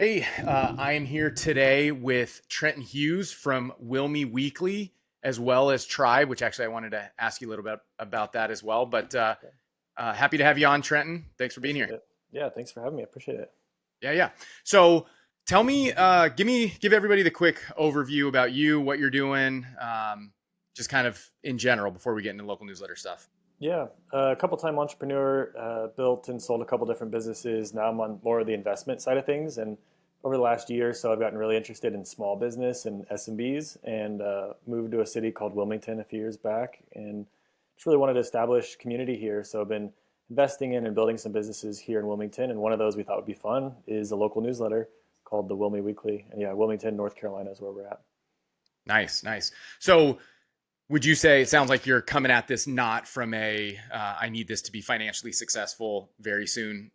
Hey, I am here today with Trenton Hughes from Wilmi Weekly as well as Tribe, which actually I wanted to ask you a little bit about that as well. But Okay, happy to have you on, Trenton. Thanks for being appreciate here. it. Yeah, thanks for having me. I appreciate it. Yeah. So tell me, give everybody the quick overview about you, what you're doing, just kind of in general before we get into local newsletter stuff. Yeah, a couple time entrepreneur, built and sold a couple different businesses. Now I'm on more of the investment side of things, and over the last year or so, I've gotten really interested in small business and SMBs, and moved to a city called Wilmington a few years back, and just really wanted to establish community here. So I've been investing in and building some businesses here in Wilmington, and one of those we thought would be fun is a local newsletter called the Wilmi Weekly, and yeah, Wilmington, North Carolina is where we're at. Nice. So would you say it sounds like you're coming at this not from a I need this to be financially successful very soon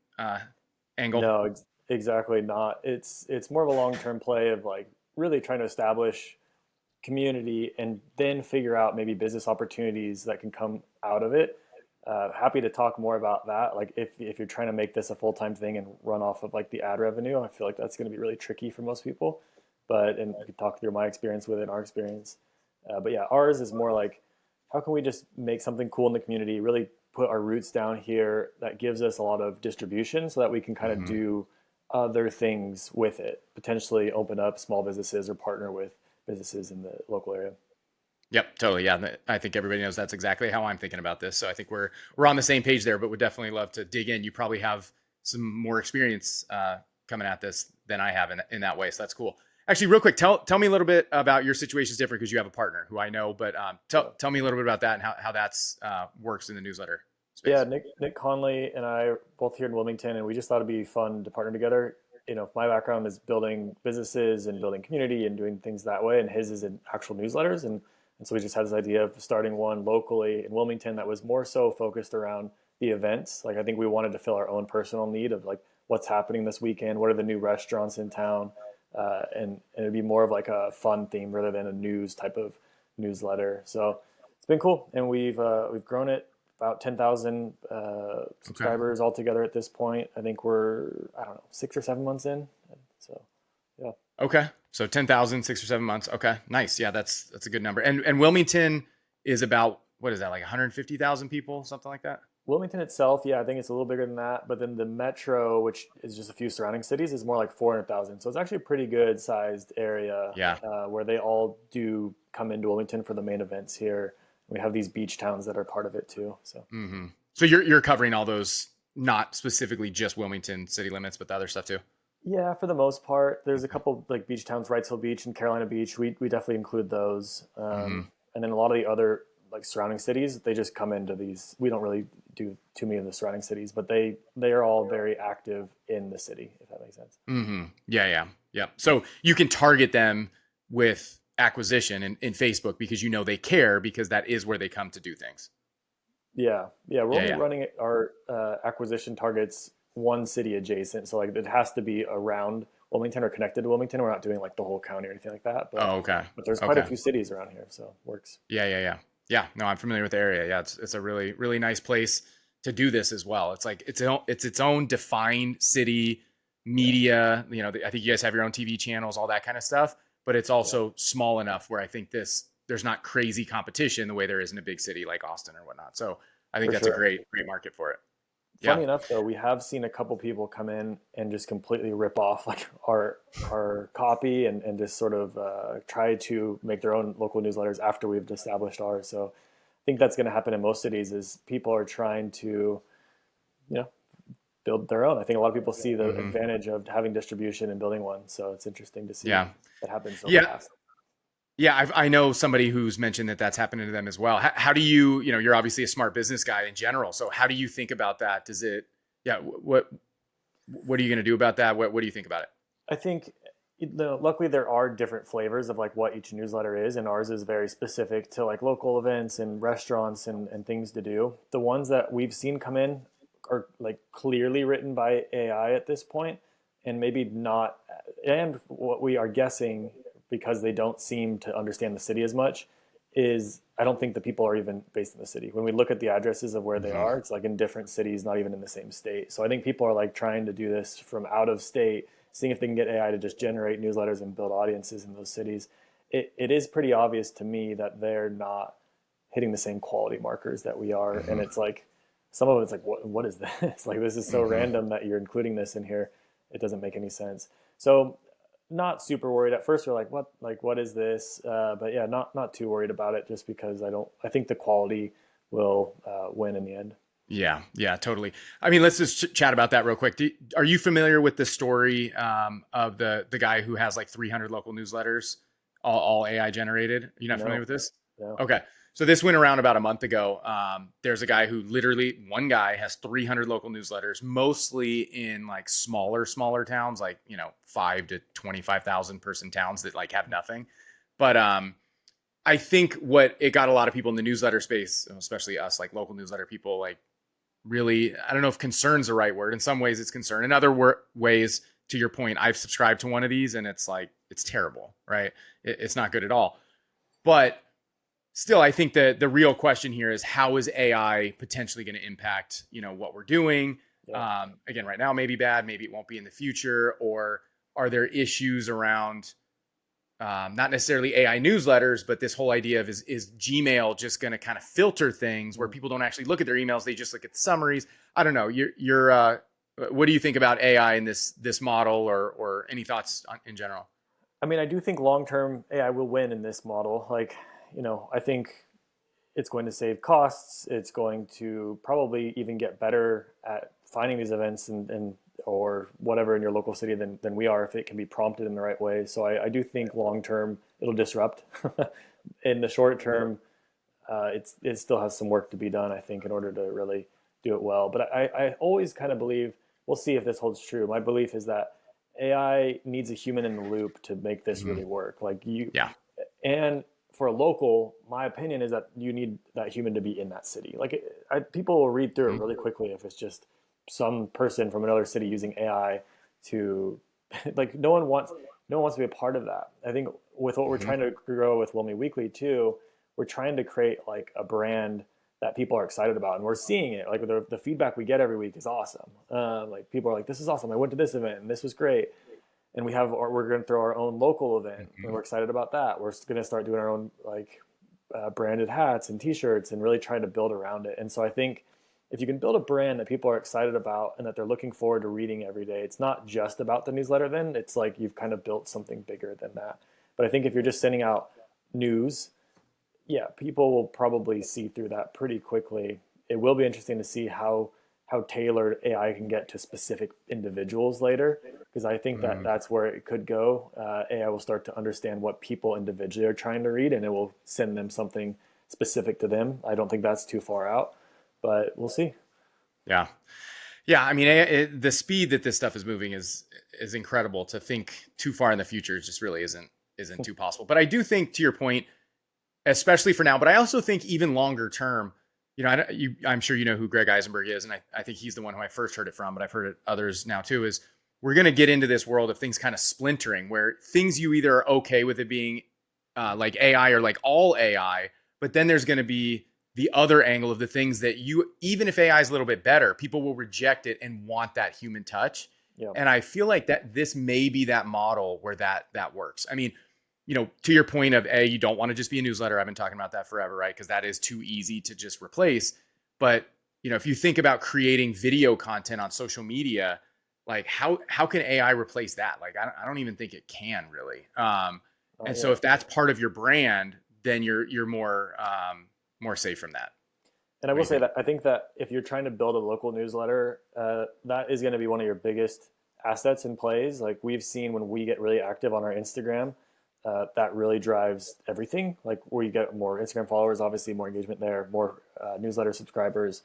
angle? No, exactly not. It's more of a long-term play of like really trying to establish community and then figure out maybe business opportunities that can come out of it. Happy to talk more about that. Like if you're trying to make this a full-time thing and run off of like the ad revenue, I feel like that's going to be really tricky for most people. But and we could talk through my experience with it and our experience. But yeah, ours is more like how can we just make something cool in the community, really put our roots down here that gives us a lot of distribution so that we can kind of Hmm. do other things with it, potentially open up small businesses or partner with businesses in the local area. Yep, totally. Yeah, I think everybody knows that's exactly how I'm thinking about this. So I think we're on the same page there. But would definitely love to dig in. You probably have some more experience coming at this than I have in that way. So that's cool. Actually, real quick, tell me a little bit about your situation is different because you have a partner who I know. But Yeah. tell me a little bit about that and how that's works in the newsletter Yeah, space. Nick Conley and I are both here in Wilmington, and we just thought it'd be fun to partner together. My background is building businesses and building community and doing things that way, and his is in actual newsletters. And so we just had this idea of starting one locally in Wilmington that was more so focused around the events. Like I think we wanted to fill our own personal need of like what's happening this weekend, what are the new restaurants in town, and it'd be more of like a fun theme rather than a news type of newsletter. So it's been cool, and we've grown it about 10,000 Okay. subscribers altogether at this point. I think we're, I don't know, 6 or 7 months in. So, yeah. Okay. So 10,000, 6 or 7 months. Okay. Nice. Yeah, that's a good number. And Wilmington is about what is that, like 150,000 people, something like that? Wilmington itself, yeah, I think it's a little bigger than that. But then the metro, which is just a few surrounding cities, is more like 400,000. So it's actually a pretty good sized area Yeah. where they all do come into Wilmington for the main events here. We have these beach towns that are part of it too. So. So you're covering all those, not specifically just Wilmington city limits, but the other stuff too. Yeah, for the most part, there's a Okay. couple like beach towns, Wrightsville Beach and Carolina Beach. We definitely include those, Hmm. and then a lot of the other like surrounding cities, they just come into these. We don't really do too many of the surrounding cities, but they are all very active in the city, if that makes sense. Yeah. So you can target them with acquisition in Facebook because you know they care because that is where they come to do things. Yeah, we're only Yeah. running our acquisition targets one city adjacent, so like it has to be around Wilmington or connected to Wilmington. We're not doing like the whole county or anything like that, but Oh, okay. but there's quite a Okay. few cities around here, so it works. Yeah. Yeah. No, I'm familiar with the area. Yeah, it's a really nice place to do this as well. It's like it's its own defined city Yeah, media. I think you guys have your own TV channels, all that kind of stuff. But it's yeah, also small enough where I think there's not crazy competition the way there is in a big city like Austin or whatnot. So I think for that's a sure. great market for it. Yeah. Funny enough, though, we have seen a couple people come in and just completely rip off like our copy and just sort of try to make their own local newsletters after we've established ours. So I think that's going to happen in most cities is people are trying to you know build their own. I think a lot of people see the Hmm. advantage of having distribution and building one. So it's interesting to see Yeah. that happen so Yeah. fast. Yeah, I know somebody who's mentioned that that's happening to them as well. How do you, you're obviously a smart business guy in general. So how do you think about that? Does it, yeah, what are you going to do about that? What do you think about it? I think luckily there are different flavors of like what each newsletter is, and ours is very specific to like local events and restaurants and things to do. The ones that we've seen come in are like clearly written by AI at this point, and maybe not, and what we are guessing because they don't seem to understand the city as much is I don't think the people are even based in the city. When we look at the addresses of where they Hmm. are, it's like in different cities, not even in the same state. So I think people are like trying to do this from out of state, seeing if they can get AI to just generate newsletters and build audiences in those cities. It is pretty obvious to me that they're not hitting the same quality markers that we are. And Hmm. it's like, some of it's like, what is this? Like, this is so Hmm. random that you're including this in here. It doesn't make any sense. So not super worried. At first we're like what is this? But yeah, not too worried about it, just because I think the quality will win in the end. Yeah, yeah, totally. I mean, let's just chat about that real quick. Are you familiar with the story of the guy who has like 300 local newsletters, all AI generated? Are you not familiar No, with this? no. Okay, so this went around about a month ago. There's a guy who literally, one guy has 300 local newsletters, mostly in like smaller towns, like 5 to 25,000 person towns that like have nothing. But I think what it got a lot of people in the newsletter space, especially us, like local newsletter people, like really, I don't know if concern's the right word. In some ways it's concern. In other ways, to your point, I've subscribed to one of these and it's like, it's terrible, right? It's not good at all. But still, I think that the real question here is, how is AI potentially going to impact, what we're doing? Yeah. Again, right now, maybe bad, maybe it won't be in the future, or are there issues around not necessarily AI newsletters, but this whole idea of is Gmail just going to kind of filter things where Mm. people don't actually look at their emails, they just look at the summaries. I don't know. What do you think about AI in this model, or any thoughts in general? I mean, I do think long term AI will win in this model. Like, I think it's going to save costs. It's going to probably even get better at finding these events and or whatever in your local city than we are, if it can be prompted in the right way. So I do think long term it'll disrupt. In the short term, it still has some work to be done, I think, in order to really do it well. But I always kind of believe, we'll see if this holds true. My belief is that AI needs a human in the loop to make this Mm-hmm. really work. Like you, Yeah. and for a local, my opinion is that you need that human to be in that city. Like people will read through it Mm-hmm. really quickly if it's just some person from another city using AI to, like, no one wants to be a part of that. I think with what we're Mm-hmm. trying to grow with Wilmi Weekly too, we're trying to create like a brand that people are excited about, and we're seeing it. Like the feedback we get every week is awesome. Like people are like, "This is awesome. I went to this event and this was great." And we're going to throw our own local event, and Mm-hmm. we're excited about that. We're going to start doing our own like branded hats and T-shirts, and really trying to build around it. And so I think if you can build a brand that people are excited about and that they're looking forward to reading every day, it's not just about the newsletter. Then it's like you've kind of built something bigger than that. But I think if you're just sending out news, yeah, people will probably see through that pretty quickly. It will be interesting to see how tailored AI can get to specific individuals later, because I think that Mm-hmm. that's where it could go. AI will start to understand what people individually are trying to read, and it will send them something specific to them. I don't think that's too far out, but we'll see. Yeah. Yeah, I mean, the speed that this stuff is moving is incredible. To think too far in the future just really isn't too possible. But I do think, to your point, especially for now, but I also think even longer term, I'm sure you know who Greg Eisenberg is, and I think he's the one who I first heard it from, but I've heard it others now too. Is we're going to get into this world of things kind of splintering, where things you either are okay with it being like AI or like all AI, but then there's going to be the other angle of the things that even if AI is a little bit better, people will reject it and want that human touch. Yeah. And I feel like that this may be that model where that works. I mean, to your point of you don't want to just be a newsletter. I've been talking about that forever, right? Because that is too easy to just replace. But if you think about creating video content on social media, like how can AI replace that? Like I don't even think it can really. And so Yeah. if that's part of your brand, then you're more safe from that. And I What do will you say think? that I think that if you're trying to build a local newsletter, that is going to be one of your biggest assets and plays. Like we've seen when we get really active on our Instagram, that really drives everything. Like where you get more Instagram followers, obviously more engagement there, more newsletter subscribers.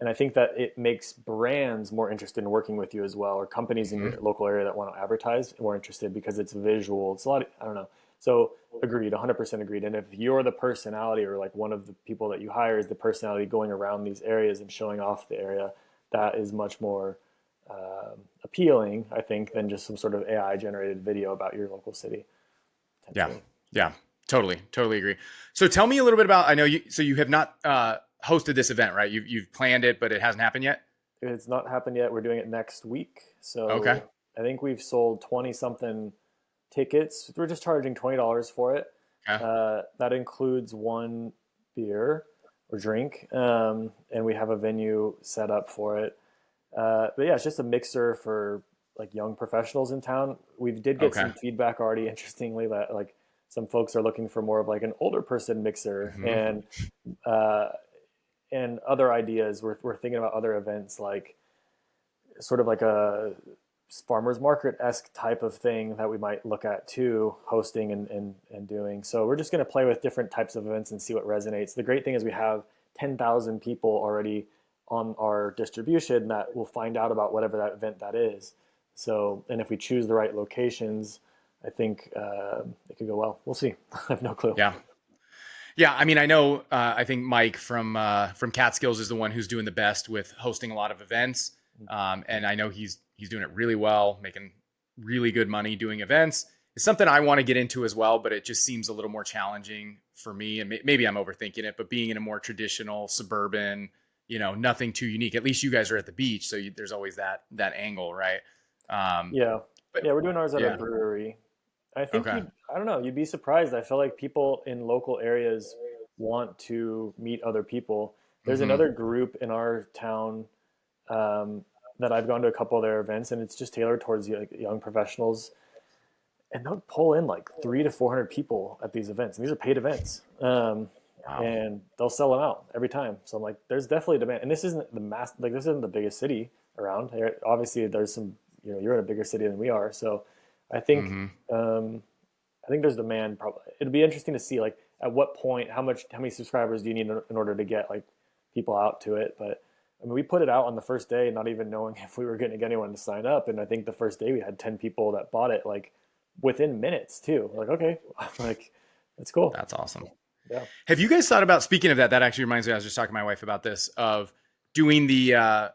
And I think that it makes brands more interested in working with you as well, or companies in Mm-hmm. your local area that want to advertise more interested, because it's visual. It's a lot. I don't know. So agreed, 100% agreed. And if you're the personality, or like one of the people that you hire is the personality going around these areas and showing off the area, that is much more appealing, I think, than just some sort of AI generated video about your local city, Yeah. potentially. Yeah. Totally agree. So tell me a little bit about, I know you have not hosted this event, right? You've planned it, but it hasn't happened yet. It's not happened yet. We're doing it next week. Okay. So I think we've sold 20 something tickets. We're just charging $20 for it. Okay. That includes one beer or drink. And we have a venue set up for it. But yeah, it's just a mixer for like young professionals in town. We did get Okay. some feedback already, interestingly, that like some folks are looking for more of like an older person mixer, Hmm. uh, and other ideas. We're thinking about other events like sort of like a farmers market-esque type of thing that we might look at too, hosting and doing. So we're just going to play with different types of events and see what resonates. The great thing is we have 10,000 people already on our distribution that will find out about whatever that event that is. So, and if we choose the right locations, I think it could go well. We'll see. I have no clue. Yeah. Yeah. I mean, I know, I think Mike from Catskills is the one who's doing the best with hosting a lot of events. And I know he's doing it really well, making really good money doing events. It's something I want to get into as well, but it just seems a little more challenging for me. And maybe I'm overthinking it, but being in a more traditional suburban, nothing too unique. At least you guys are at the beach, so there's always that angle, right? Um, Yeah. but Yeah, we're doing ours at a yeah, brewery. I think okay. I don't know, you'd be surprised. I feel like people in local areas want to meet other people. There's Hmm. another group in our town um, that I've gone to a couple of their events, and it's just tailored towards like, young professionals. And they'll pull in like 300 to 400 people at these events. And these are paid events. Wow. And they'll sell them out every time. So I'm like, there's definitely demand. And this isn't this isn't the biggest city around. Obviously, there's some, you're in a bigger city than we are. So I think, Hmm. I think there's demand. Probably it'd be interesting to see like at what point, how many subscribers do you need in order to get like people out to it. But I mean, we put it out on the first day, not even knowing if we were going to get anyone to sign up. And I think the first day we had 10 people that bought it like within minutes too. Like, okay, like that's cool. That's awesome. Yeah. Have you guys thought about, speaking of that, that actually reminds me, I was just talking to my wife about this, of doing the,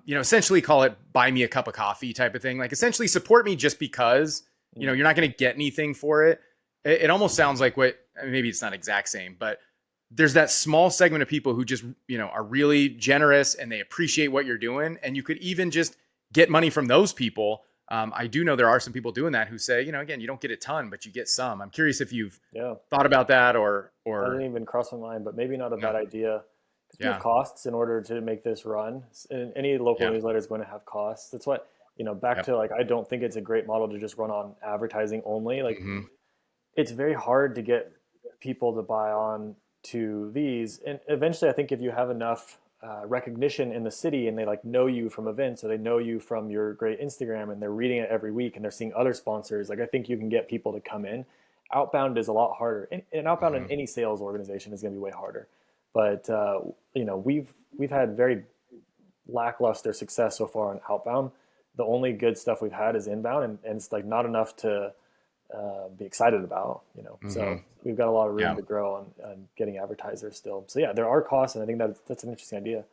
essentially call it buy me a cup of coffee type of thing. Like essentially support me just because, Mm. you're not going to get anything for it. It almost sounds like maybe it's not exact same, but there's that small segment of people who just, are really generous and they appreciate what you're doing. And you could even just get money from those people. I do know there are some people doing that who say, again, you don't get a ton, but you get some. I'm curious if you've Yeah. thought about that That didn't or even cross my mind, but maybe not a no. bad idea because we have Yeah. costs in order to make this run. And any local Yeah. newsletter is going to have costs. That's what, back Yep. to like, I don't think it's a great model to just run on advertising only. Like, Hmm. it's very hard to get people to buy on to these. And eventually, I think if you have enough recognition in the city and they like know you from events or they know you from your great Instagram and they're reading it every week and they're seeing other sponsors, like I think you can get people to come in. Outbound is a lot harder, and outbound in Hmm. any sales organization is going to be way harder. But we've had very lackluster success so far on outbound. The only good stuff we've had is inbound, and it's like not enough to be excited about. Hmm. So we've got a lot of room Yeah. to grow on getting advertisers still. So yeah, there are costs, and I think that's an interesting idea.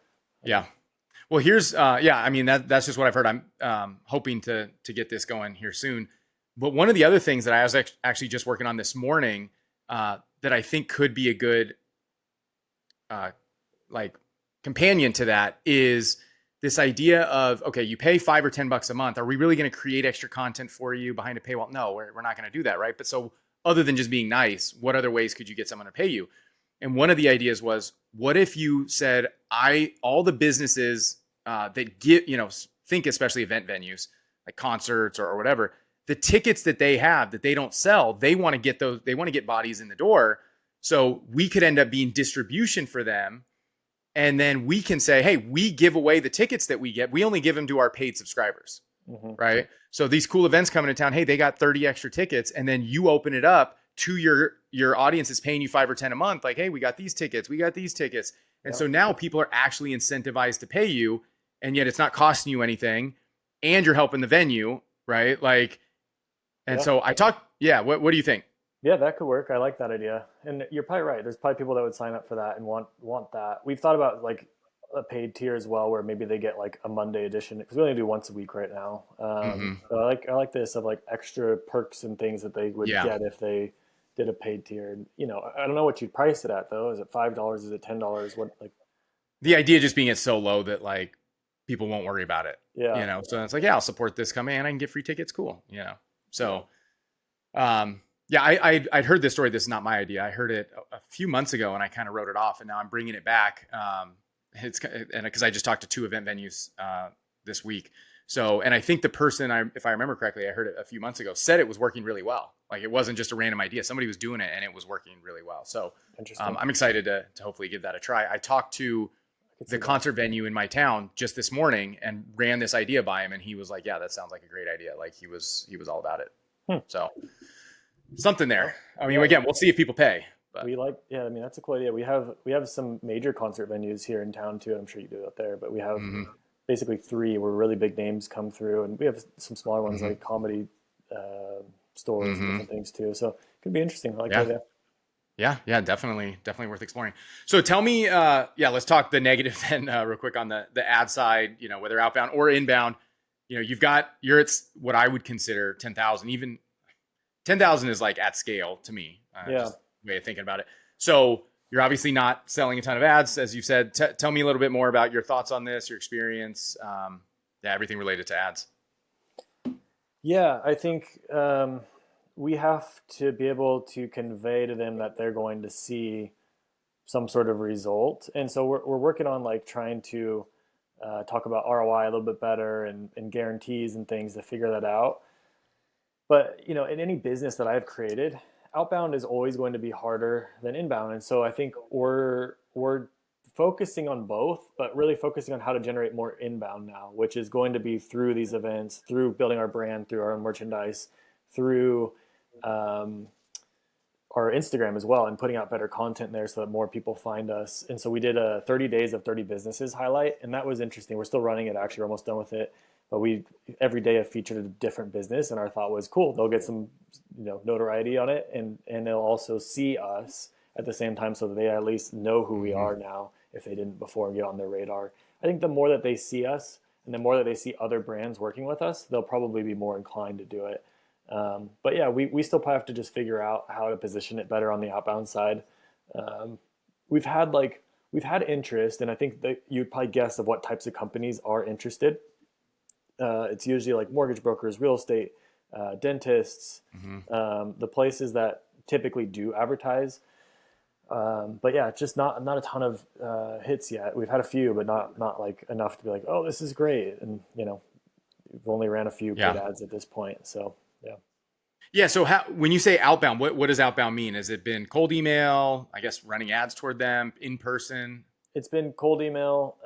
Yeah. Well, here's I mean that's just what I've heard. I'm hoping to get this going here soon. But one of the other things that I was actually just working on this morning that I think could be a good uh, like companion to that is this idea of, okay, you pay $5 or $10 a month. Are we really going to create extra content for you behind a paywall? No, we're not going to do that, right? But so other than just being nice, what other ways could you get someone to pay you? And one of the ideas was, what if you said, all the businesses that get, think especially event venues like concerts or whatever, the tickets that they have that they don't sell, they want to get those, they want to get bodies in the door. So we could end up being distribution for them. And then we can say, hey, we give away the tickets that we get. We only give them to our paid subscribers, Mm-hmm. right? So these cool events coming to town, hey, they got 30 extra tickets. And then you open it up to your audience is paying you 5 or 10 a month. Like, hey, we got these tickets. We got these tickets. And Yeah. so now people are actually incentivized to pay you. And yet it's not costing you anything. And you're helping the venue, right? Like, and Yeah. so I talked, yeah, what do you think? Yeah, that could work. I like that idea. And you're probably right. There's probably people that would sign up for that and want that. We've thought about like a paid tier as well, where maybe they get like a Monday edition because we only do once a week right now. Mm-hmm. But I like this of like extra perks and things that they would Yeah. get if they did a paid tier. I don't know what you'd price it at though. Is it $5? Is it $10? What like? The idea just being it's so low that like people won't worry about it, Yeah, So it's like, yeah, I'll support this company and I can get free tickets. Cool. yeah, So, yeah, I'd heard this story. This is not my idea. I heard it a few months ago and I kind of wrote it off, and now I'm bringing it back. And because I just talked to 2 event venues this week. So, and I think the person, if I remember correctly, I heard it a few months ago, said it was working really well. Like it wasn't just a random idea. Somebody was doing it and it was working really well. So interesting. I'm excited to hopefully give that a try. I talked to I could the see that. concert venue in my town just this morning and ran this idea by him. And he was like, yeah, that sounds like a great idea. Like he was all about it. Hmm. So something there. Well, I mean, yeah, again, we'll see if people pay, but yeah, I mean that's a cool idea. We have some major concert venues here in town too. I'm sure you do out there, but we have mm-hmm, basically three where really big names come through, and we have some smaller ones mm-hmm, like comedy stores and mm-hmm. different things too. So it could be interesting. I like that Yeah. idea. Yeah, definitely worth exploring. So tell me, let's talk the negative then real quick on the ad side, whether outbound or inbound. You're at what I would consider 10,000. Even 10,000 is like at scale to me, Yeah. just way of thinking about it. So you're obviously not selling a ton of ads, as you said. Tell me a little bit more about your thoughts on this, your experience, everything related to ads. Yeah, I think we have to be able to convey to them that they're going to see some sort of result. And so we're working on like trying to talk about ROI a little bit better and guarantees and things to figure that out. But in any business that I've created, outbound is always going to be harder than inbound. And so I think we're focusing on both, but really focusing on how to generate more inbound now, which is going to be through these events, through building our brand, through our merchandise, through um, our Instagram as well, and putting out better content there so that more people find us. And so we did a 30 days of 30 businesses highlight, and that was interesting. We're still running it. Actually, we're almost done with it. But we every day have featured a different business, and our thought was cool. They'll get some, notoriety on it, and they'll also see us at the same time, so that they at least know who we Mm-hmm. are now if they didn't before and get on their radar. I think the more that they see us, and the more that they see other brands working with us, they'll probably be more inclined to do it. But yeah, we still probably have to just figure out how to position it better on the outbound side. Um, we've had interest, and I think that you'd probably guess of what types of companies are interested. It's usually like mortgage brokers, real estate, dentists, Mm-hmm. the places that typically do advertise. But yeah, it's just not a ton of hits yet. We've had a few, but not like enough to be like, oh, this is great. And we've only ran a few paid Yeah. ads at this point. So yeah. Yeah. So when you say outbound, what does outbound mean? Has it been cold email, I guess running ads toward them, in person? It's been cold email,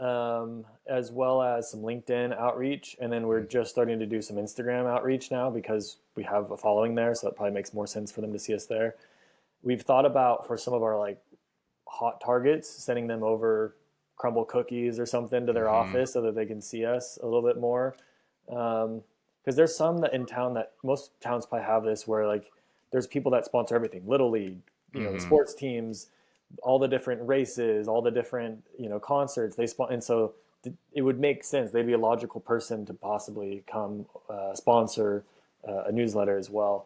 as well as some LinkedIn outreach, and then we're just starting to do some Instagram outreach now because we have a following there, so it probably makes more sense for them to see us there. We've thought about for some of our like hot targets, sending them over crumble cookies or something to their Mm-hmm. office so that they can see us a little bit more. Because there's some that in town that most towns probably have this where like there's people that sponsor everything, Little League, the Mm-hmm. sports teams, all the different races, all the different concerts they sponsor, and so it would make sense. They'd be a logical person to possibly come sponsor a newsletter as well.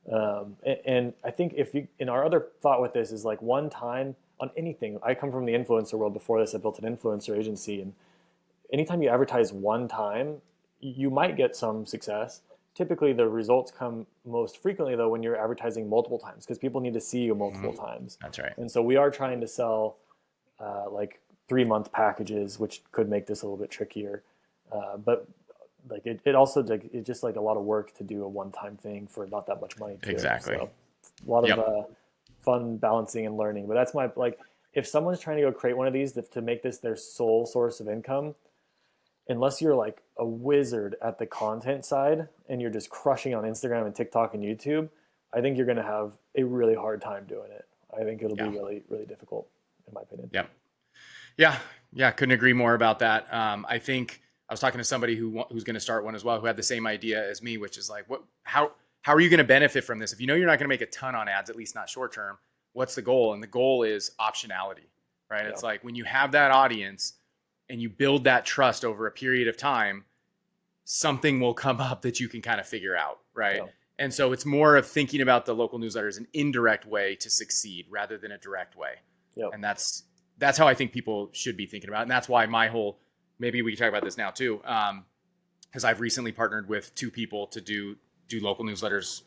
And I think if you, in our other thought with this is like one time on anything. I come from the influencer world. Before this, I built an influencer agency, and anytime you advertise one time, you might get some success. Typically, the results come most frequently though when you're advertising multiple times because people need to see you Mm-hmm. multiple times. That's right. And so we are trying to sell like 3-month packages, which could make this a little bit trickier. But like it also like it's just like a lot of work to do a one-time thing for not that much money too. Exactly. So a lot of Yep. fun balancing and learning. But that's my like if someone's trying to go create one of these to make this their sole source of income, unless you're like a wizard at the content side and you're just crushing on Instagram and TikTok and YouTube, I think you're going to have a really hard time doing it. I think it'll be Yeah. really, really difficult, in my opinion. Yep. Yeah. Couldn't agree more about that. I think I was talking to somebody who's going to start one as well, who had the same idea as me, which is like, how are you going to benefit from this? If you know you're not going to make a ton on ads, at least not short term, what's the goal? And the goal is optionality, right? Yeah. It's like when you have that audience and you build that trust over a period of time, something will come up that you can kind of figure out, right? Yeah. And so it's more of thinking about the local newsletter as an indirect way to succeed rather than a direct way. Yep. And that's how I think people should be thinking about it. And that's why my whole, maybe we can talk about this now too, because I've recently partnered with two people to do local newsletters,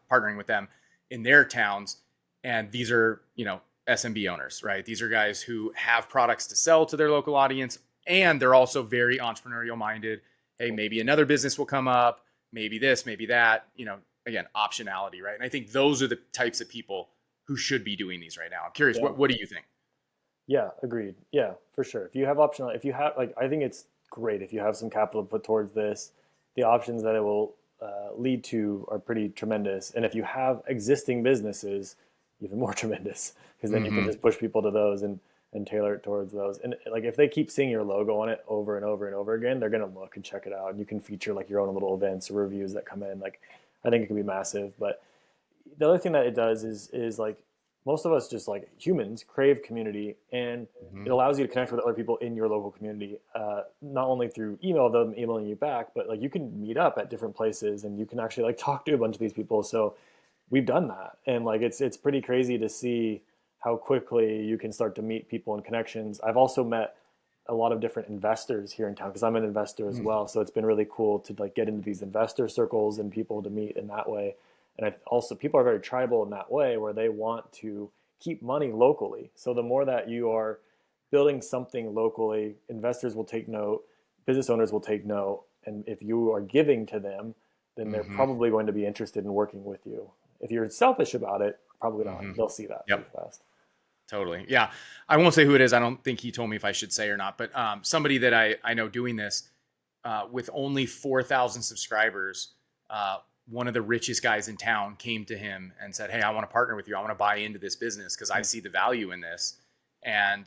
partnering with them in their towns. And these are, SMB owners, right? These are guys who have products to sell to their local audience, and they're also very entrepreneurial minded. Hey, maybe another business will come up, maybe this, maybe that, again, optionality, right? And I think those are the types of people who should be doing these right now. I'm curious, Yeah. what do you think? Yeah, agreed. Yeah, for sure. If you have optional, if you have like, I think it's great if you have some capital to put towards this. The options that it will lead to are pretty tremendous. And if you have existing businesses, even more tremendous, because then you can Mm-hmm. just push people to those and tailor it towards those. And like if they keep seeing your logo on it over and over and over again, they're gonna look and check it out. And you can feature like your own little events or reviews that come in. Like I think it can be massive. But the other thing that it does is like most of us just like humans crave community, and Mm-hmm. it allows you to connect with other people in your local community, not only through email, them emailing you back, but like you can meet up at different places and you can actually like talk to a bunch of these people. So we've done that, and like it's pretty crazy to see how quickly you can start to meet people and connections. I've also met a lot of different investors here in town because I'm an investor as well. So it's been really cool to like get into these investor circles and people to meet in that way. And I also people are very tribal in that way where they want to keep money locally. So the more that you are building something locally, investors will take note, business owners will take note, and if you are giving to them, then they're Mm-hmm. probably going to be interested in working with you. If you're selfish about it, probably not. Mm-hmm. They'll see that pretty Yep. fast. Totally. Yeah. I won't say who it is. I don't think he told me if I should say or not, but somebody that I know doing this with only 4,000 subscribers, one of the richest guys in town came to him and said, "Hey, I want to partner with you. I want to buy into this business because I see the value in this." And,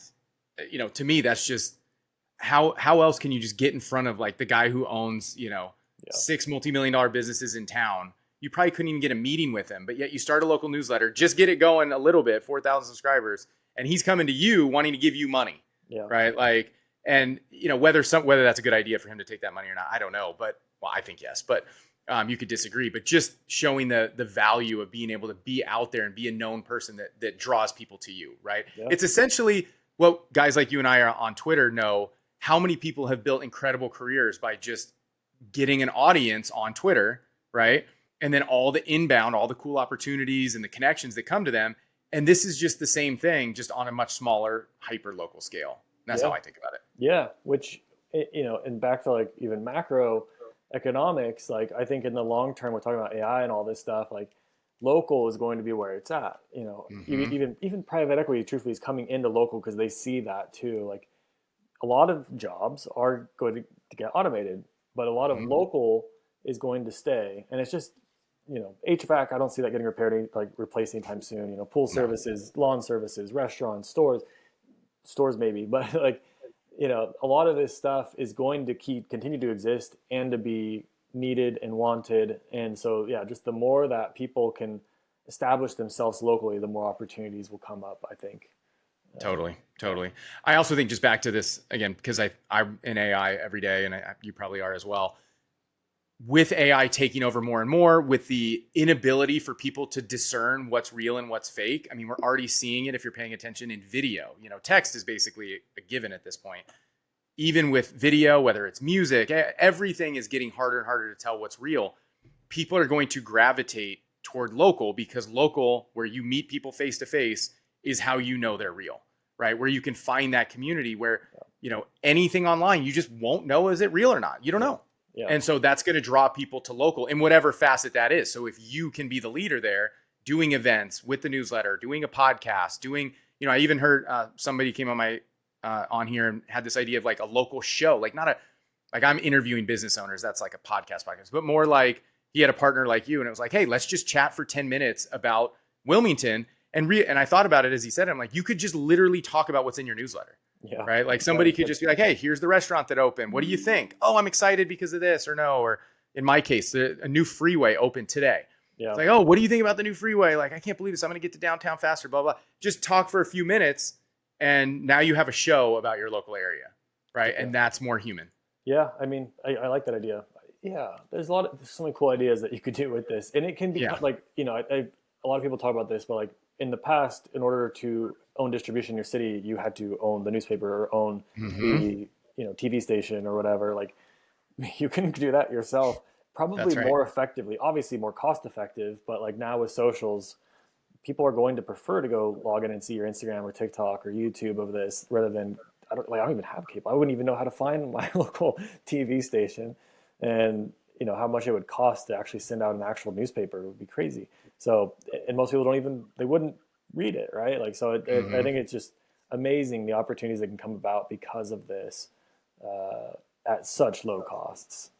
to me, that's just how else can you just get in front of like the guy who owns, Yeah. 6 multi-million-dollar businesses in town? You probably couldn't even get a meeting with him, but yet you start a local newsletter, just get it going a little bit, 4,000 subscribers, and he's coming to you wanting to give you money, Yeah. right? Like, and whether that's a good idea for him to take that money or not, I don't know, but well, I think yes, but you could disagree. But just showing the value of being able to be out there and be a known person that draws people to you, right? Yeah. It's essentially what guys like you and I are on Twitter know. How many people have built incredible careers by just getting an audience on Twitter, right? And then all the inbound, all the cool opportunities and the connections that come to them. And this is just the same thing, just on a much smaller, hyper local scale. And that's how Yeah. I think about it. Yeah. Which, and back to like even macro economics, like I think in the long term, we're talking about AI and all this stuff, like local is going to be where it's at. Mm-hmm. Even private equity, truthfully, is coming into local because they see that too. Like a lot of jobs are going to get automated, but a lot of Mm-hmm. local is going to stay. And it's just, HVAC, I don't see that getting repaired, like replaced anytime soon. Pool No. services, lawn services, restaurants, stores maybe, but like, a lot of this stuff is going to continue to exist and to be needed and wanted. And so, yeah, just the more that people can establish themselves locally, the more opportunities will come up, I think. Totally. Yeah. Totally. I also think just back to this again, because I'm in AI every day and you probably are as well. With AI taking over more and more, with the inability for people to discern what's real and what's fake. I mean, we're already seeing it if you're paying attention in video. Text is basically a given at this point. Even with video, whether it's music, everything is getting harder and harder to tell what's real. People are going to gravitate toward local because local, where you meet people face to face, is how you know they're real, right? Where you can find that community where, anything online, you just won't know is it real or not. You don't know. Yeah. And so that's going to draw people to local in whatever facet that is. So if you can be the leader there, doing events with the newsletter, doing a podcast, I even heard somebody came on my on here and had this idea of like a local show, like not like I'm interviewing business owners. That's like a podcast, but more like he had a partner like you, and it was like, hey, let's just chat for 10 minutes about Wilmington. And I thought about it as he said it. I'm like, you could just literally talk about what's in your newsletter. Yeah. Right. Like somebody could just be like, hey, here's the restaurant that opened. What do you think? Oh, I'm excited because of this or no. Or in my case, a new freeway opened today. Yeah. It's like, oh, what do you think about the new freeway? Like, I can't believe this. I'm going to get to downtown faster, blah, blah. Just talk for a few minutes. And now you have a show about your local area. Right. Yeah. And that's more human. Yeah. I mean, I like that idea. Yeah, there's so many cool ideas that you could do with this, and it can become Yeah. like, a lot of people talk about this, but like in the past, in order to own distribution in your city, you had to own the newspaper or own Hmm. the TV station or whatever. Like you can do that yourself, probably That's right. more effectively, obviously more cost effective, but like now with socials, people are going to prefer to go log in and see your Instagram or TikTok or YouTube of this rather than I don't even have cable. I wouldn't even know how to find my local TV station, and how much it would cost to actually send out an actual newspaper would be crazy. So, and most people don't even they wouldn't read it, right? Like, so I Hmm. think it's just amazing the opportunities that can come about because of this at such low costs.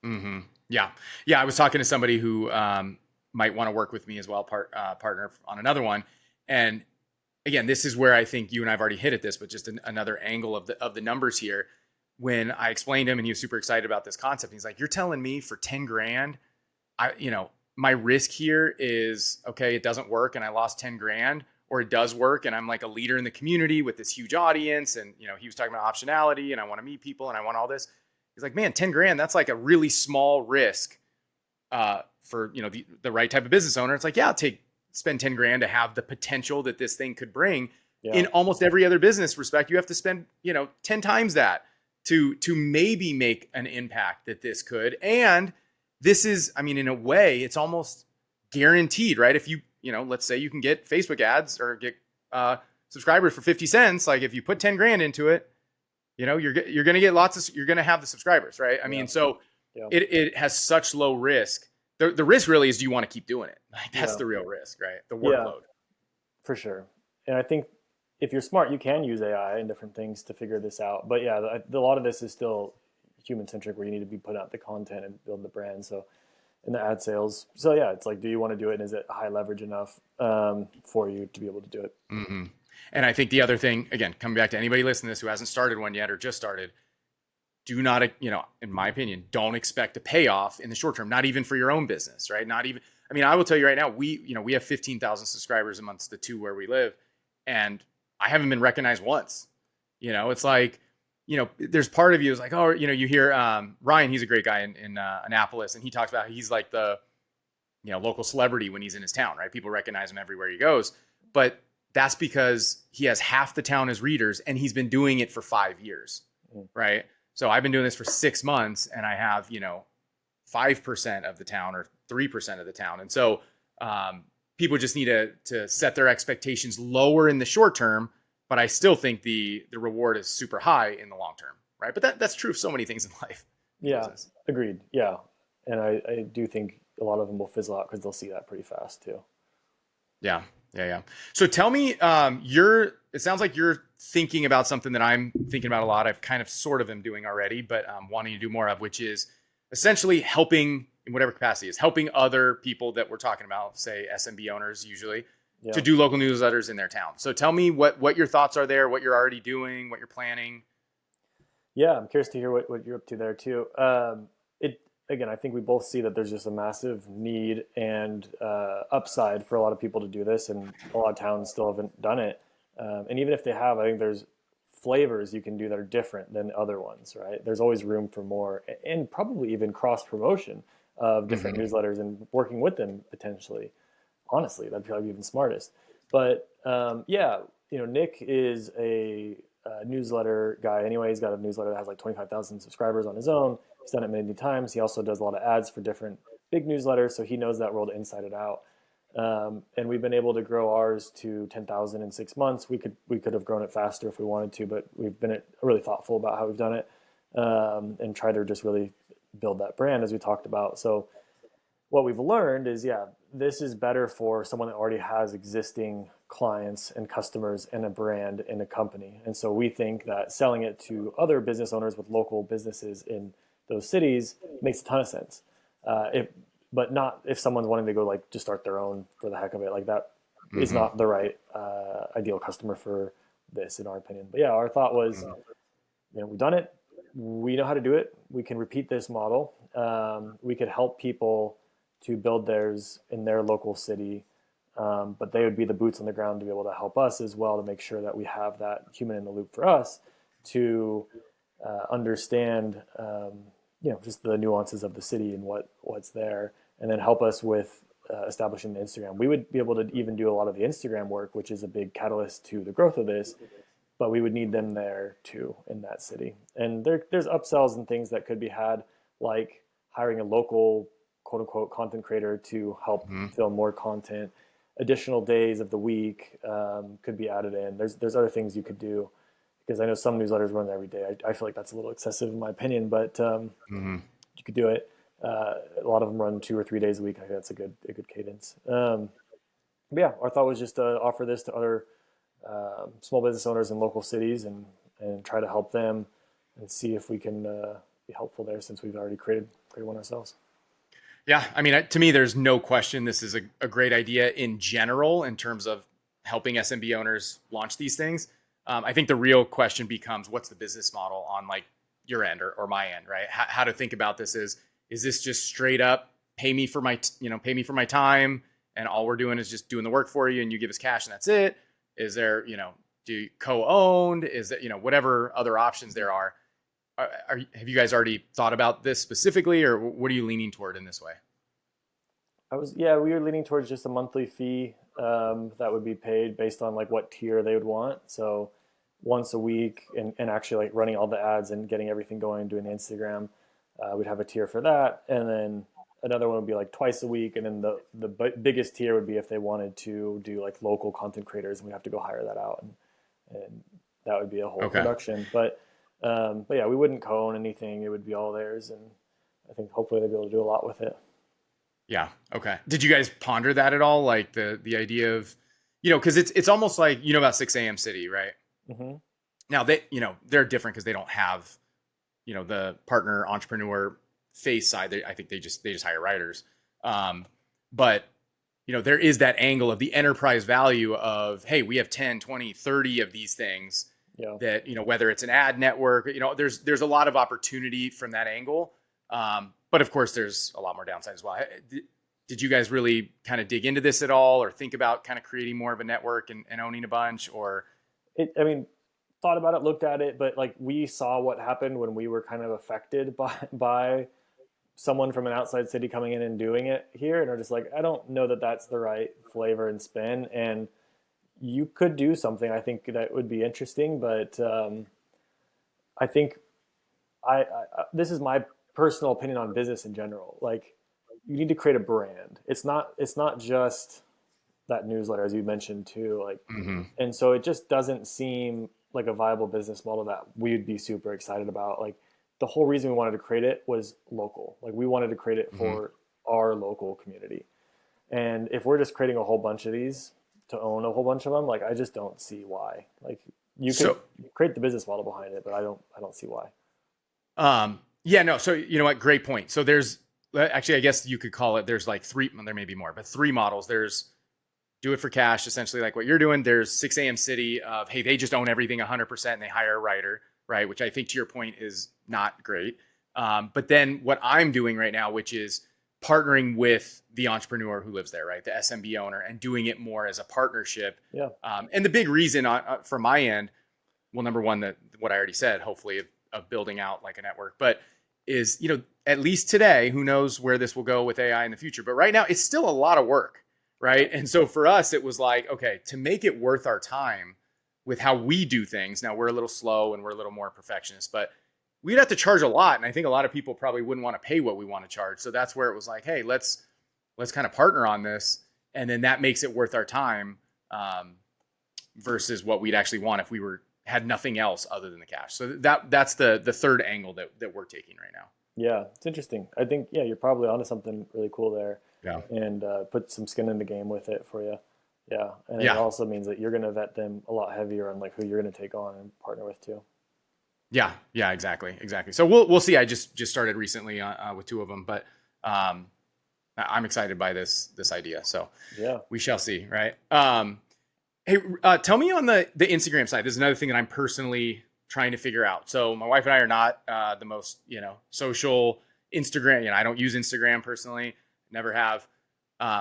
Hmm. Yeah. Yeah. I was talking to somebody who might want to work with me as well, partner on another one. And again, this is where I think you and I've already hit at this, but just another angle of the numbers here. When I explained to him and he was super excited about this concept, he's like, "You're telling me for 10 grand, my risk here is okay, it doesn't work and I lost 10 grand, or it does work and I'm like a leader in the community with this huge audience." And, he was talking about optionality and I want to meet people and I want all this. He's like, "Man, 10 grand, that's like a really small risk for, the right type of business owner." It's like, yeah, spend 10 grand to have the potential that this thing could bring. Yeah, In almost every other business respect, you have to spend, 10 times that to maybe make an impact that this could. And this is, I mean, in a way, it's almost guaranteed, right? If let's say you can get Facebook ads or get subscribers for 50 cents, like if you put 10 grand into it, you're going to get you're going to have the subscribers, right? I yeah, mean, so yeah, it has such low risk. The risk really is, do you want to keep doing it? Like that's yeah, the real risk, right? The yeah, workload. for sure. And I think if you're smart, you can use AI and different things to figure this out. But yeah, a lot of this is still human centric, where you need to be putting out the content and building the brand. So in the ad sales, so yeah, it's like, do you want to do it, and is it high leverage enough for you to be able to do it? Hmm. And I think the other thing, again, coming back to anybody listening to this who hasn't started one yet or just started, do not, in my opinion, don't expect a payoff in the short term, not even for your own business, right? Not even, I mean, I will tell you right now, we have 15,000 subscribers amongst the two where we live, and I haven't been recognized once. It's like, there's part of you is like, oh, you hear Ryan, he's a great guy in Annapolis, and he talks about he's like the, local celebrity when he's in his town, right? People recognize him everywhere he goes. But that's because he has half the town as readers and he's been doing it for 5 years, Mm. right? So I've been doing this for 6 months and I have, 5% of the town or 3% of the town. And so people just need to set their expectations lower in the short term, but I still think the reward is super high in the long term, right? But that's true of so many things in life, in Yeah, business. agreed. Yeah, and I do think a lot of them will fizzle out because they'll see that pretty fast too. Yeah, yeah, yeah. So tell me, it sounds like you're thinking about something that I'm thinking about a lot. I've kind of sort of am doing already, but wanting to do more of, which is essentially helping in whatever capacity is helping other people that we're talking about, say SMB owners usually, to Yeah. do local newsletters in their town. So tell me what your thoughts are there, what you're already doing, what you're planning. Yeah, I'm curious to hear what you're up to there too. It again, I think we both see that there's just a massive need and upside for a lot of people to do this, and a lot of towns still haven't done it. And even if they have, I think there's flavors you can do that are different than other ones, right? There's always room for more, and probably even cross promotion of different Mm-hmm. newsletters and working with them potentially. Honestly, that'd probably be even smartest. But yeah, Nick is a newsletter guy anyway. He's got a newsletter that has like 25,000 subscribers on his own. He's done it many times. He also does a lot of ads for different big newsletters, so he knows that world inside and out. And we've been able to grow ours to 10,000 in 6 months. We could have grown it faster if we wanted to, but we've been really thoughtful about how we've done it, and try to just really build that brand as we talked about. So what we've learned is, yeah, this is better for someone that already has existing clients and customers and a brand in a company. And so we think that selling it to other business owners with local businesses in those cities makes a ton of sense. If But not if someone's wanting to go like just start their own for the heck of it. Like that is Mm-hmm. not the right ideal customer for this, in our opinion. But yeah, our thought was, we've done it. We know how to do it. We can repeat this model. We could help people to build theirs in their local city, but they would be the boots on the ground to be able to help us as well, to make sure that we have that human in the loop for us to understand just the nuances of the city and what's there, and then help us with establishing the Instagram. We would be able to even do a lot of the Instagram work, which is a big catalyst to the growth of this, but we would need them there too in that city. And there's upsells and things that could be had, like hiring a local quote unquote content creator to help Hmm. film more content. Additional days of the week could be added in. There's other things you could do, because I know some newsletters run every day. I feel like that's a little excessive in my opinion, but Hmm. you could do it. A lot of them run 2 or 3 days a week. I think that's a good cadence. But yeah, our thought was just to offer this to other small business owners in local cities, and try to help them and see if we can be helpful there, since we've already created one ourselves. Yeah, I mean, to me, there's no question this is a great idea in general in terms of helping SMB owners launch these things. I think the real question becomes, what's the business model on like your end or my end, right? How to think about this is this just straight up pay me for my pay me for my time, and all we're doing is just doing the work for you, and you give us cash and that's it? Is there do you co-owned? Is that whatever other options there are? Have you guys already thought about this specifically, or what are you leaning toward in this way? Yeah, we were leaning towards just a monthly fee that would be paid based on like what tier they would want. So once a week, and actually like running all the ads and getting everything going, doing the Instagram, we'd have a tier for that. And then another one would be like twice a week. And then the biggest tier would be if they wanted to do like local content creators, and we have to go hire that out. And that would be a whole Okay. production. But yeah, we wouldn't co-own anything. It would be all theirs. And I think hopefully they'd be able to do a lot with it. Yeah. Okay. Did you guys ponder that at all? Like the idea of, because it's almost like about 6 a.m. City, right? Hmm. Now they're different because they don't have the partner entrepreneur face side. I think they just hire writers. But there is that angle of the enterprise value of, hey, we have 10, 20, 30 of these things Yeah. that whether it's an ad network, there's a lot of opportunity from that angle. But of course, there's a lot more downside as well. Did you guys really kind of dig into this at all, or think about kind of creating more of a network and owning a bunch? Or I mean, thought about it, looked at it, but like we saw what happened when we were kind of affected by someone from an outside city coming in and doing it here, and are just like, I don't know that that's the right flavor and spin. And you could do something I think that would be interesting, but I think this is my personal opinion on business in general. Like, you need to create a brand. It's not just that newsletter, as you mentioned too. Like, Mhm. and so it just doesn't seem like a viable business model that we'd be super excited about. Like, the whole reason we wanted to create it was local. Like, we wanted to create it Mhm. for our local community. And if we're just creating a whole bunch of these to own a whole bunch of them, like, I just don't see why. Like, you could So create the business model behind it, but I don't see why. yeah, no. So you know what? Great point. So there's actually, I guess you could call it. There's like three. Well, there may be more, but three models. There's do it for cash, essentially like what you're doing. There's 6 a.m. City of, hey, they just own everything 100% and they hire a writer, right? Which I think to your point is not great. But then what I'm doing right now, which is partnering with the entrepreneur who lives there, right? The SMB owner, and doing it more as a partnership. Yeah. And the big reason from my end, well, number one, that what I already said, hopefully of building out like a network, but is, at least today, who knows where this will go with AI in the future. But right now it's still a lot of work, right? And so for us, it was like, okay, to make it worth our time with how we do things. Now we're a little slow and we're a little more perfectionist, but we'd have to charge a lot. And I think a lot of people probably wouldn't want to pay what we want to charge. So that's where it was like, hey, let's kind of partner on this. And then that makes it worth our time, versus what we'd actually want if we had nothing else other than the cash. So that's the third angle that we're taking right now. Yeah, it's interesting. I think, yeah, you're probably onto something really cool there, Yeah. and put some skin in the game with it for you. Yeah, and it Yeah. also means that you're going to vet them a lot heavier on like who you're going to take on and partner with too. Yeah. Yeah. Exactly. So we'll see. I just started recently with two of them, but I'm excited by this idea. So Yeah. we shall see. Right. Hey, tell me on the Instagram side. This is another thing that I'm personally trying to figure out. So my wife and I are not the most social Instagram. I don't use Instagram personally. Never have.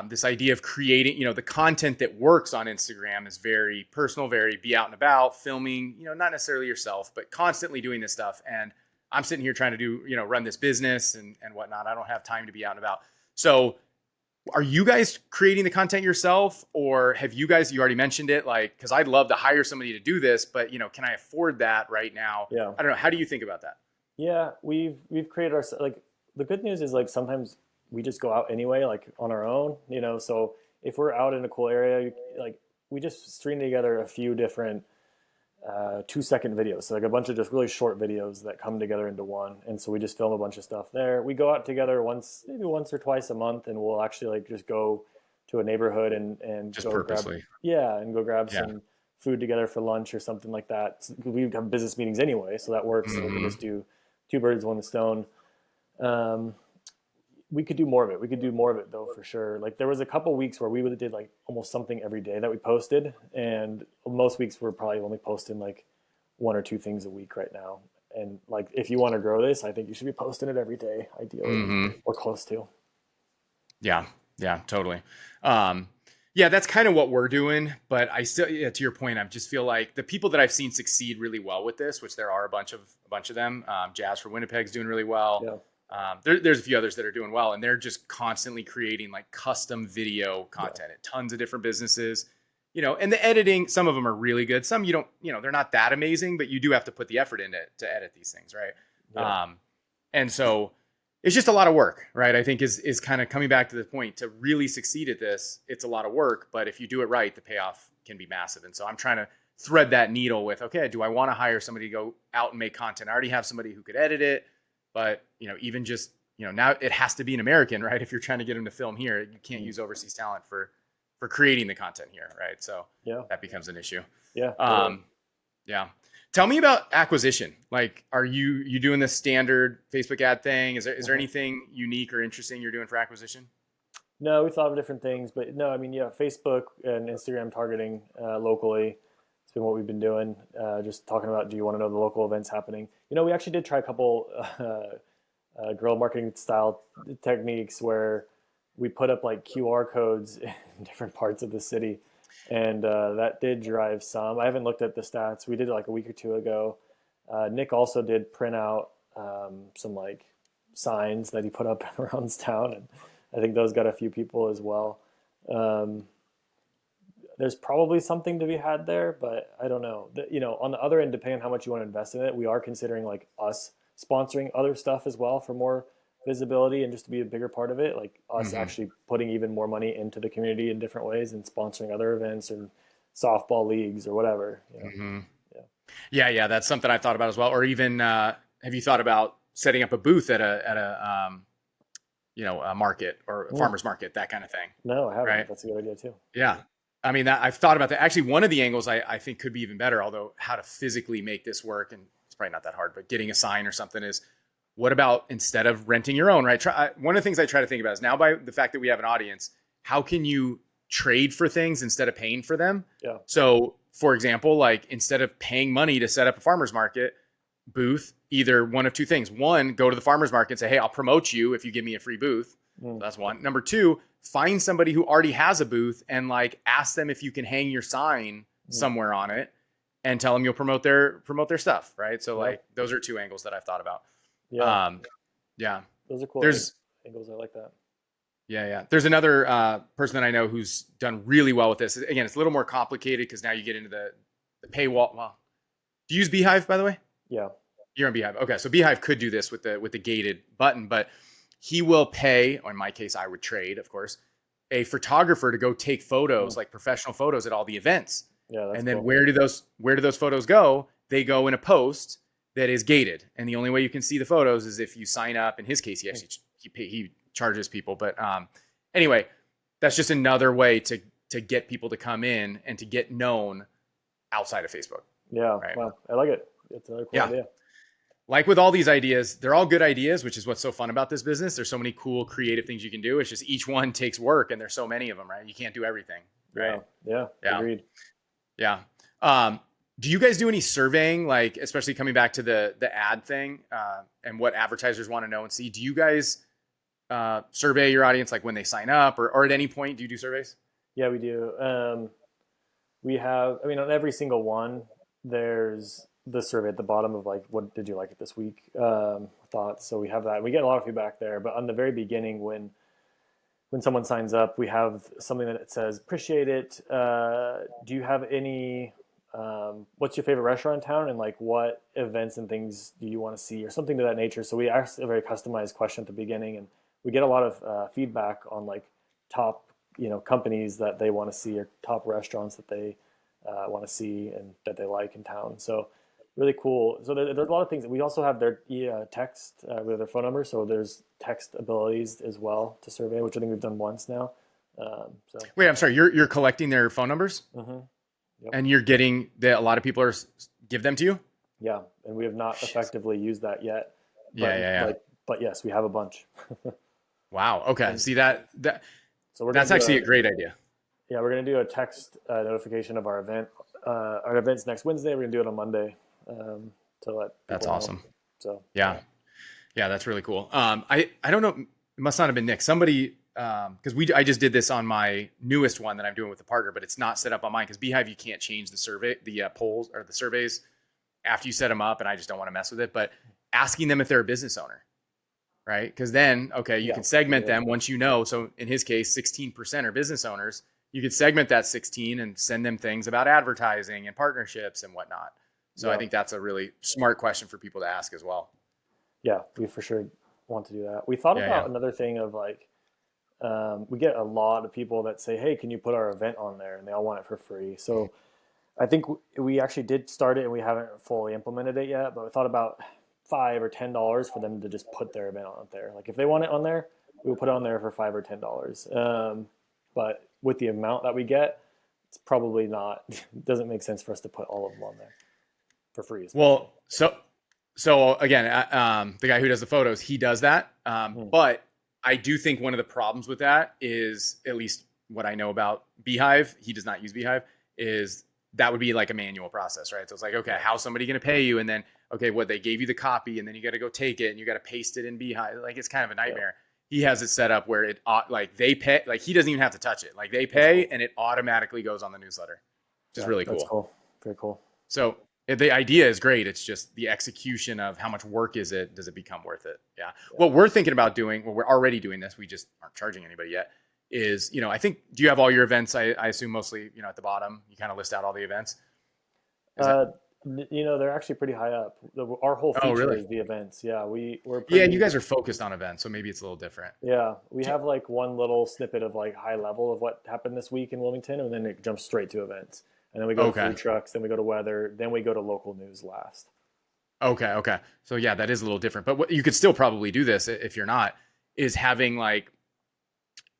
This idea of creating, the content that works on Instagram is very personal, very be out and about, filming. Not necessarily yourself, but constantly doing this stuff. And I'm sitting here trying to do, run this business and whatnot. I don't have time to be out and about. So are you guys creating the content yourself, or have you guys, you already mentioned it, like, cause I'd love to hire somebody to do this, but can I afford that right now? Yeah. I don't know. How do you think about that? Yeah, we've created our, like, the good news is, like, sometimes we just go out anyway, like, on our own, so if we're out in a cool area, like, we just string together a few different 2-second videos, so like a bunch of just really short videos that come together into one. And so we just film a bunch of stuff there. We go out together maybe once or twice a month, and we'll actually, like, just go to a neighborhood and Just go grab, purposely. yeah, and go grab Yeah. some food together for lunch or something like that. We have business meetings anyway, so that works. So we can Hmm. just do two birds, one stone. Um, we could do more of it. We could do more of it though, for sure. Like, there was a couple weeks where we would did like almost something every day that we posted, and most weeks we're probably only posting like one or two things a week right now. And, like, if you want to grow this, I think you should be posting it every day, ideally, Hmm. or close to. Yeah. Yeah, totally. Um, yeah, that's kind of what we're doing. But I still, yeah, to your point, I just feel like the people that I've seen succeed really well with this, which there are a bunch of them. Jazz for Winnipeg's doing really well. Yeah, There's a few others that are doing well, and they're just constantly creating like custom video yeah, content at tons of different businesses. And the editing, some of them are really good. Some you don't, they're not that amazing, but you do have to put the effort into to edit these things, right? yeah. And so it's just a lot of work, right? I think is kind of coming back to the point, to really succeed at this. It's a lot of work, but if you do it right, the payoff can be massive. And so I'm trying to thread that needle with, okay, do I want to hire somebody to go out and make content? I already have somebody who could edit it, but even just, now it has to be an American, right? If you're trying to get them to film here, you can't Mm. use overseas talent for creating the content here, right? So Yeah, that becomes an issue. yeah, totally. Um, yeah. Tell me about acquisition. Like, are you doing the standard Facebook ad thing? Is there Mhm. anything unique or interesting you're doing for acquisition? No, we thought of different things, but no, I mean, yeah, Facebook and Instagram targeting locally. It's been what we've been doing. Just talking about, do you want to know the local events happening? We actually did try a couple guerrilla marketing style techniques where we put up like QR codes in different parts of the city, and that did drive some. I haven't looked at the stats. We did it like a week or two ago. Nick also did print out some like signs that he put up around town, and I think those got a few people as well. Um, there's probably something to be had there, but I don't know. On the other end, depending on how much you want to invest in it, we are considering like us sponsoring other stuff as well for more visibility and just to be a bigger part of it. Like us Hmm. actually putting even more money into the community in different ways and sponsoring other events and softball leagues or whatever. Hmm. Yeah, Yeah, yeah, that's something I thought about as well. Or even, have you thought about setting up a booth at a market or a Mm. farmer's market, that kind of thing, No, I haven't. right? That's a good idea too. Yeah. I mean, I've thought about that. Actually, one of the angles I think could be even better, although how to physically make this work, and it's probably not that hard, but getting a sign or something is, what about instead of renting your own, right? One of the things I try to think about is, now by the fact that we have an audience, how can you trade for things instead of paying for them? Yeah. So, for example, like, instead of paying money to set up a farmer's market booth, either one of two things. One, go to the farmer's market and say, hey, I'll promote you if you give me a free booth. Mm. That's one. Number two, find somebody who already has a booth and, like, ask them if you can hang your sign Mm. somewhere on it, and tell them you'll promote their stuff, right? So, Yeah. like, those are two angles that I've thought about. Yeah. Um, yeah. Those are cool There's angles. I like that. yeah, yeah. There's another person that I know who's done really well with this. Again, it's a little more complicated because now you get into the paywall. Well, do you use Beehive, by the way? Yeah. You're on Beehive. Okay, so Beehive could do this with the gated button, but he will pay, or in my case, I would trade, of course, a photographer to go take photos, Mm. like professional photos, at all the events. Yeah, that's And then cool. where do those photos go? They go in a post that is gated, and the only way you can see the photos is if you sign up. In his case, he charges people, but anyway, that's just another way to get people to come in and to get known outside of Facebook, Yeah. right? Wow. I like it. It's another cool Yeah. idea. Like with all these ideas, they're all good ideas, which is what's so fun about this business. There's so many cool, creative things you can do. It's just each one takes work, and there's so many of them, right? You can't do everything, Yeah. right? Yeah. Yeah, Agreed. yeah. Do you guys do any surveying, like, especially coming back to the ad thing, and what advertisers want to know and see? Do you guys survey your audience, like when they sign up, or at any point? Do you do surveys? Yeah, we do. We have, I mean, on every single one, there's the survey at the bottom of like, what did you like it this week? Thoughts. So we have that. We get a lot of feedback there. But on the very beginning, when someone signs up, we have something that it says, appreciate it. Do you have any, what's your favorite restaurant in town? And like, what events and things do you want to see or something to that nature? So we ask a very customized question at the beginning, and we get a lot of feedback on like top, companies that they want to see or top restaurants that they want to see and that they like in town. So really cool. So there's a lot of things. We also have their text with their phone number. So there's text abilities as well to survey, which I think we've done once now. So Wait, I'm sorry. You're collecting their phone numbers, yep. and you're getting that a lot of people are give them to you. Yeah, and we have not effectively used that yet. Yeah, But yeah, yeah. but yes, we have a bunch. Wow. Okay. And See that so we're gonna that's do actually a great idea. we're gonna do a text notification of our event. Our event's next Wednesday. We're gonna do it on Monday to let That's people know. awesome. So Yeah. Yeah, that's really cool. I don't know. It must not have been Nick. Somebody because I just did this on my newest one that I'm doing with a partner, but it's not set up on mine because Beehive you can't change the survey, the polls or the surveys after you set them up, and I just don't want to mess with it. But asking them if they're a business owner, right? Because then you can segment them once you know. So in his case, 16% are business owners. You could segment that 16 and send them things about advertising and partnerships and whatnot. So I think that's a really smart question for people to ask as well. Yeah, we for sure want to do that. We thought about another thing of like, we get a lot of people that say, "Hey, can you put our event on there?" And they all want it for free. So I think we actually did start it, and we haven't fully implemented it yet. But we thought about $5 or $10 for them to just put their event on there. Like if they want it on there, we will put it on there for $5 or $10. But with the amount that we get, it's probably not. Doesn't make sense for us to put all of them on there for free. Especially. Well, so again, the guy who does the photos, he does that. But I do think one of the problems with that is, at least what I know about Beehive, he does not use Beehive, is that would be like a manual process, right? So it's like, okay, how's somebody going to pay you? And then, okay, what they gave you the copy, and then you got to go take it and you got to paste it in Beehive. Like it's kind of a nightmare. He has it set up where it like they pay, like he doesn't even have to touch it. Like they pay and it automatically goes on the newsletter, which is really cool. That's cool. Very cool. So the idea is great. It's just the execution of how much work is it? Does it become worth it? Yeah. What we're thinking about doing, well, we're already doing this. We just aren't charging anybody yet. Is, I think, do you have all your events? I assume mostly, at the bottom, you kind of list out all the events. They're actually pretty high up. Our whole feature is the events. Yeah, we're pretty, and you guys are focused on events, so maybe it's a little different. Yeah, we have like one little snippet of like high level of what happened this week in Wilmington, and then it jumps straight to events. And then we go to food trucks, then we go to weather, then we go to local news last. Okay. So yeah, that is a little different. But what you could still probably do this if you're not, is having like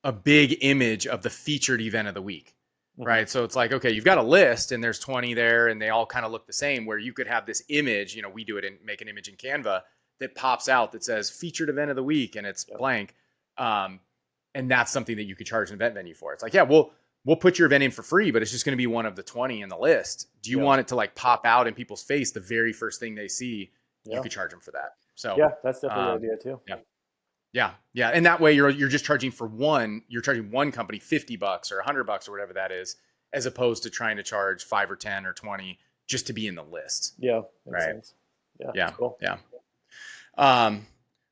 a big image of the featured event of the week. Right. So it's like, okay, you've got a list and there's 20 there and they all kind of look the same, where you could have this image, we do it and make an image in Canva that pops out that says featured event of the week and it's blank. And that's something that you could charge an event venue for. It's like, yeah, we'll put your event in for free, but it's just going to be one of the 20 in the list. Do you want it to like pop out in people's face the very first thing they see? You could charge them for that. So yeah, that's definitely an idea too. Yeah. And that way you're just charging you're charging one company $50 or $100 or whatever that is, as opposed to trying to charge 5 or 10 or 20 just to be in the list. Yeah. Makes sense. Yeah. Cool. Yeah.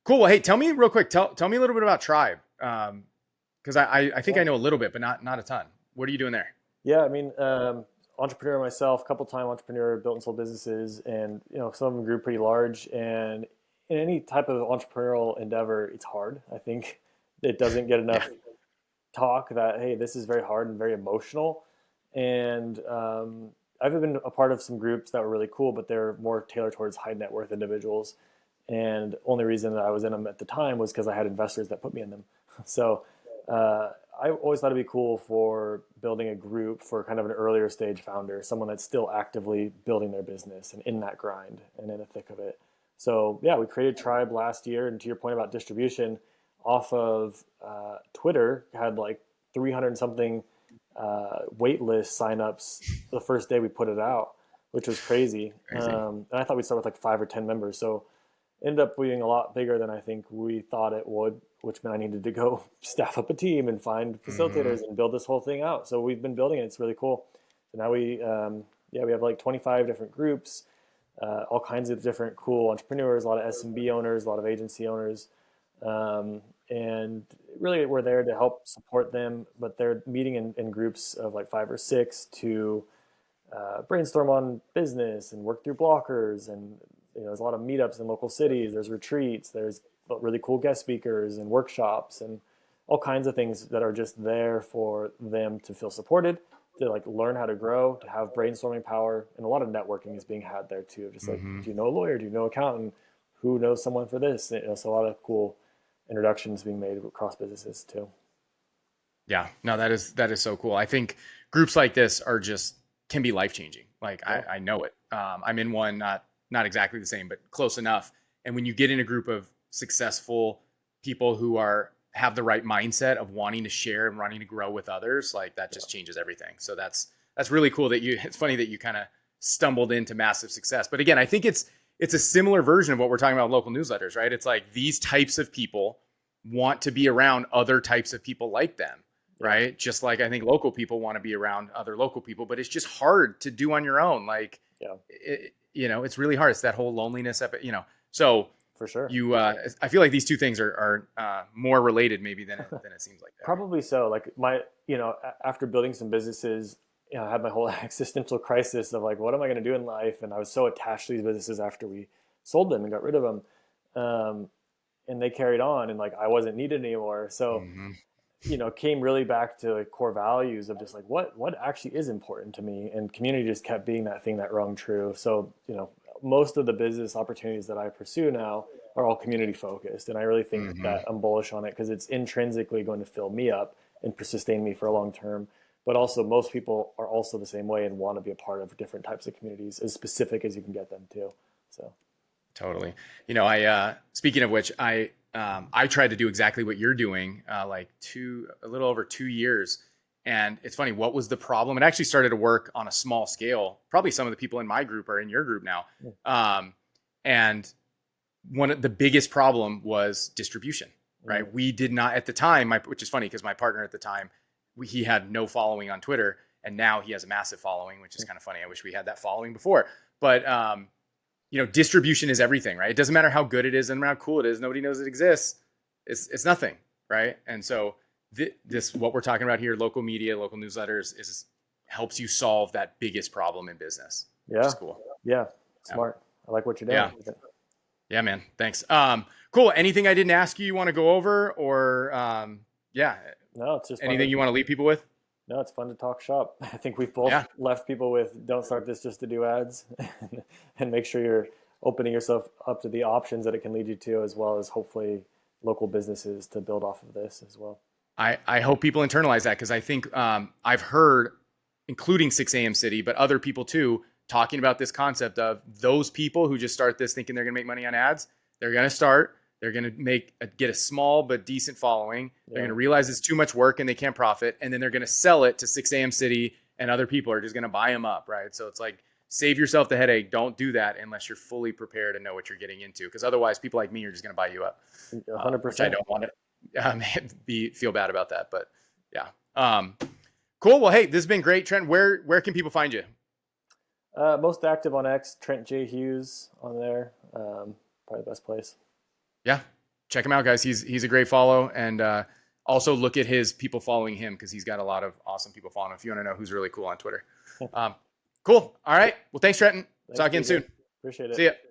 Cool. Well, hey, tell me real quick, tell me a little bit about Tribe. Cause I think I know a little bit, but not a ton. What are you doing there? Yeah. I mean, entrepreneur myself, couple-time entrepreneur, built and sold businesses, and, some of them grew pretty large. And in any type of entrepreneurial endeavor, it's hard. I think it doesn't get enough talk that, hey, this is very hard and very emotional. And I've been a part of some groups that were really cool, but they're more tailored towards high net worth individuals. And only reason that I was in them at the time was because I had investors that put me in them. So I always thought it'd be cool for building a group for kind of an earlier stage founder, someone that's still actively building their business and in that grind and in the thick of it. So yeah, we created Tribe last year, and to your point about distribution, off of Twitter, had like 300 something wait list signups the first day we put it out, which was crazy. And I thought we'd start with like 5 or 10 members. So ended up being a lot bigger than I think we thought it would, which meant I needed to go staff up a team and find facilitators and build this whole thing out. So we've been building it. It's really cool. So now we have like 25 different groups. all kinds of different cool entrepreneurs, a lot of SMB owners, a lot of agency owners. And really we're there to help support them, but they're meeting in groups of like 5 or 6 to brainstorm on business and work through blockers. And there's a lot of meetups in local cities. There's retreats. There's really cool guest speakers and workshops and all kinds of things that are just there for them to feel supported, to like learn how to grow, to have brainstorming power, and a lot of networking is being had there too. Just like, Mm-hmm. do you know a lawyer? Do you know an accountant? Who knows someone for this? So a lot of cool introductions being made across businesses too. Yeah, no, that is so cool. I think groups like this are just can be life changing. Like Yeah, I know it. I'm in one, not exactly the same, but close enough. And when you get in a group of successful people who have the right mindset of wanting to share and wanting to grow with others, like that yeah, just changes everything. So that's really cool that you. It's funny that you kind of stumbled into massive success. But again, I think it's a similar version of what we're talking about with local newsletters, right? It's like these types of people want to be around other types of people like them, yeah, right? Just like I think local people want to be around other local people, but it's just hard to do on your own. Like, yeah, it's really hard. It's that whole loneliness of it. So for sure. I feel like these two things are more related maybe than it seems like they are. Probably so. Like after building some businesses, I had my whole existential crisis of like, what am I going to do in life? And I was so attached to these businesses after we sold them and got rid of them. And they carried on, and like I wasn't needed anymore. So, Mm-hmm. came really back to like core values of just like what actually is important to me, and community just kept being that thing that rung true. So, most of the business opportunities that I pursue now are all community focused, and I really think Mm-hmm. that I'm bullish on it because it's intrinsically going to fill me up and sustain me for a long term. But also, most people are also the same way and want to be a part of different types of communities, as specific as you can get them too. So, Totally. I speaking of which, I tried to do exactly what you're doing, like a little over 2 years. And it's funny, what was the problem? It actually started to work on a small scale. Probably some of the people in my group are in your group now. yeah, And one of the biggest problem was distribution, mm, right? We did not at the time, which is funny because my partner at the time, he had no following on Twitter, and now he has a massive following, which is kind of funny. I wish we had that following before, but distribution is everything, right? It doesn't matter how good it is, doesn't matter how cool it is. Nobody knows it exists. It's nothing, right? And so this what we're talking about here, local media, local newsletters, is helps you solve that biggest problem in business, which yeah, is cool. yeah, Yeah, smart. I like what you're yeah, doing. yeah, man. Thanks. Cool. Anything I didn't ask you, you want to go over, or yeah, No, it's just fun to anything you want to leave people with? No, it's fun to talk shop. I think we've both Yeah. left people with don't start this just to do ads and make sure you're opening yourself up to the options that it can lead you to, as well as hopefully local businesses to build off of this as well. I hope people internalize that because I think I've heard, including 6 a.m. City, but other people too, talking about this concept of those people who just start this thinking they're going to make money on ads. They're going to start. They're going to get a small but decent following. They're Yeah, going to realize it's too much work and they can't profit, and then they're going to sell it to 6 a.m. City, and other people are just going to buy them up, right? So it's like save yourself the headache. Don't do that unless you're fully prepared and know what you're getting into, because otherwise, people like me are just going to buy you up, which I 100%. don't want to feel bad about that. But yeah, cool. Well, hey, this has been great, Trent. Where can people find you? Most active on X, Trent J. Hughes on there. Probably the best place. Yeah, check him out, guys. He's a great follow, and also look at his people following him because he's got a lot of awesome people following him. If you want to know who's really cool on Twitter. Cool. All right. Well, thanks, Trenton. Thanks, Talk again DJ. soon. Appreciate See it. ya.